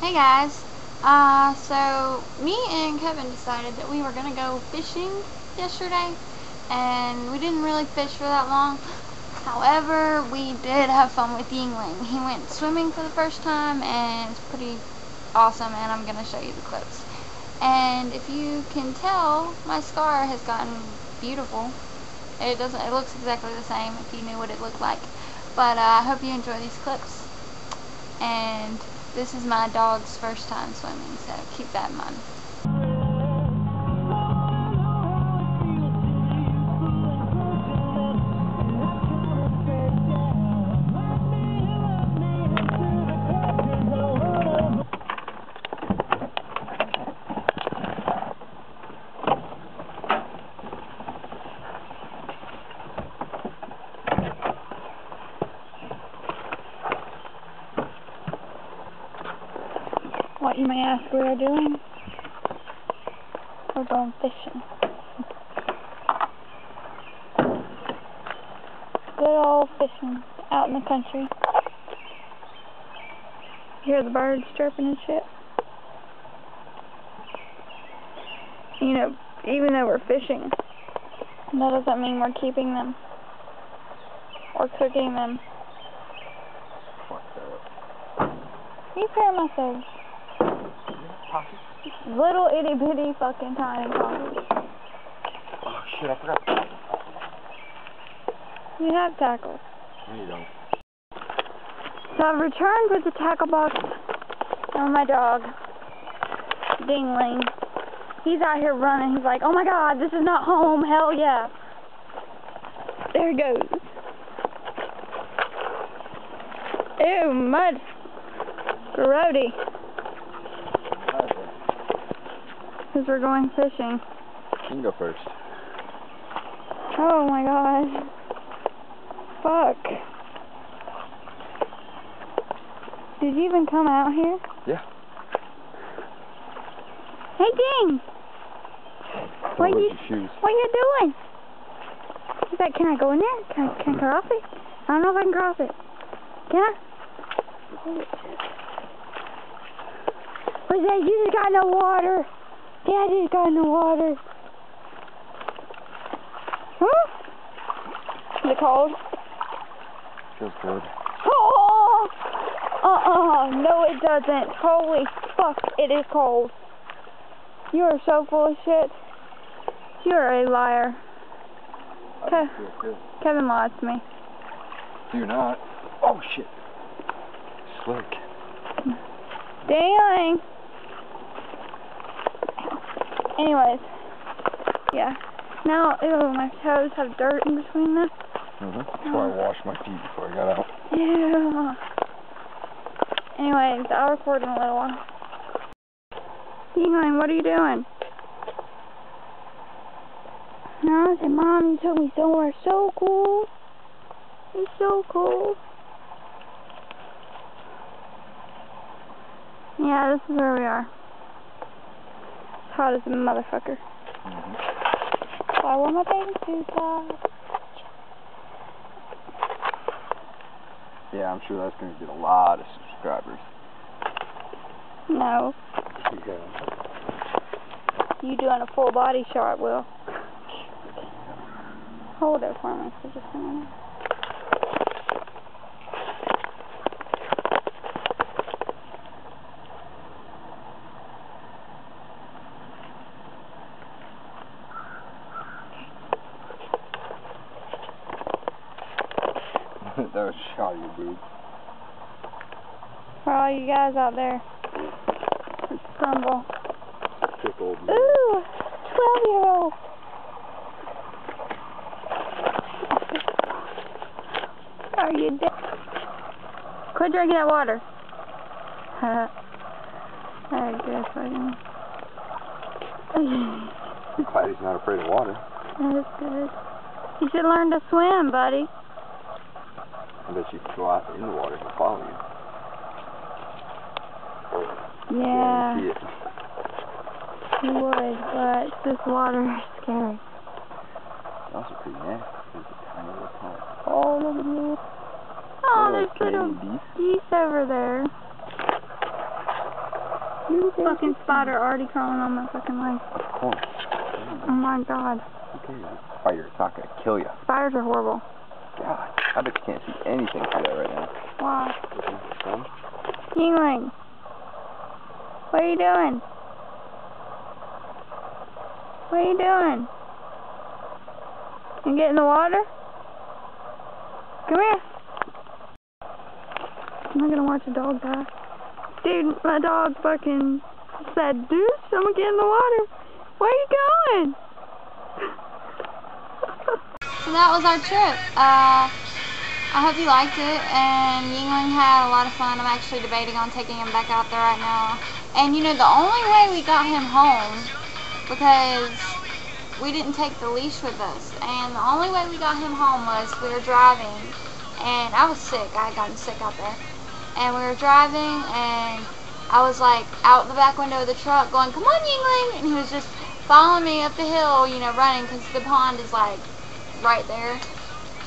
Hey guys, so me and Kevin decided that we were going to go fishing yesterday, and we didn't really fish for that long. However, we did have fun with Yeungling. He went swimming for the first time, and it's pretty awesome, and I'm going to show you the clips. And if you can tell, my scar has gotten beautiful. It looks exactly the same if you knew what it looked like. But I hope you enjoy these clips. And this is my dog's first time swimming, so keep that in mind. What you may ask we are doing? We're going fishing. Good old fishing out in the country. Hear the birds chirping and shit. You know, even though we're fishing, that doesn't mean we're keeping them or cooking them. You paramount little itty bitty fucking tiny pockets. Oh shit, I forgot. You have tackles. No, you don't. So I've returned with the tackle box on my dog, Dingling. He's out here running. He's like, oh my god, this is not home. Hell yeah. There he goes. Ew, mud. Grody. Because we're going fishing. You can go first. Oh my gosh. Fuck. Did you even come out here? Yeah. Hey, Ding! What you doing? He's like, can I go in there? Can I cross it? I don't know if I can cross it. Can I? What's that? You just got in the water. Yeah, I just got in the water. Huh? Is it cold? Feels good. Oh! No it doesn't. Holy fuck, it is cold. You are so full of shit. You are a liar. Kevin lied to me. You're not. Oh shit. Slick. Dang. Anyways, yeah. Now, ew, my toes have dirt in between them. That's why I washed my feet before I got out. Yeah. Anyways, I'll record in a little while. Yeungling, what are you doing? No, I said, Mom, you took me somewhere so cool. It's so cool. Yeah, this is where we are. It's hot as a motherfucker. So I wore my bathing suit top. Yeah, I'm sure that's going to get a lot of subscribers. No. Yeah. You doing a full body shot, Will. Hold it for me for just a minute. That was a shot of your boob. For all you guys out there, it's crumble. Tickled. Ooh, 12-year-old. Are you dead? Quit drinking that water. I guess I can. I'm glad he's not afraid of water. That's good. You should learn to swim, buddy. I bet you could go out in the water and follow you. Yeah, Guarantee it. you would, but this water is scary. It's also pretty nasty. It's a tiny little pond. Oh, look at you. Oh, there's little geese over there. Fucking spider already crawling on my fucking leg. Of course. Oh my god. Okay, spider, it's not gonna kill you. Spiders are horrible. God, I bet you can't see anything through that right now. Why? Come. Yeungling. What are you doing? What are you doing? You get in the water? Come here. I'm not gonna watch a dog die. Dude, my dog fucking said, "Dude, I'm gonna get in the water." Where are you going? So that was our trip. I hope you liked it, and Yeungling had a lot of fun. I'm actually debating on taking him back out there right now. And you know, the only way we got him home, because we didn't take the leash with us, and the only way we got him home was we were driving, and I was sick. I had gotten sick out there. And we were driving, and I was like out the back window of the truck going, "Come on, Yeungling," and he was just following me up the hill, you know, running, because the pond is like right there,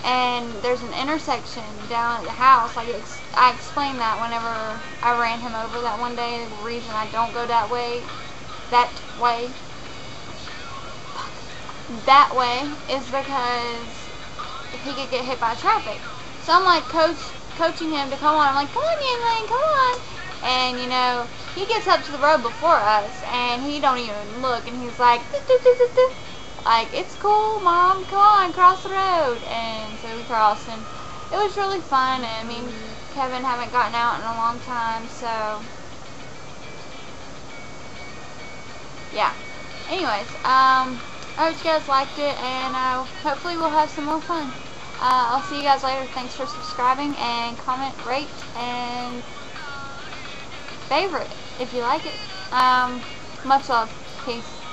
and there's an intersection down at the house. Like I explained that whenever I ran him over that one day. The reason I don't go that way is because he could get hit by traffic. So I'm like coaching him to come on. I'm like, "Come on, Yeungling, come on." And you know, he gets up to the road before us, and he don't even look, and he's like, like, "It's cool, Mom, come on, cross the road." And so we crossed, and it was really fun. And me and Kevin haven't gotten out in a long time, so yeah. Anyways, I hope you guys liked it, and hopefully we'll have some more fun. I'll see you guys later. Thanks for subscribing, and comment, rate, and favorite if you like it. Much love. Peace.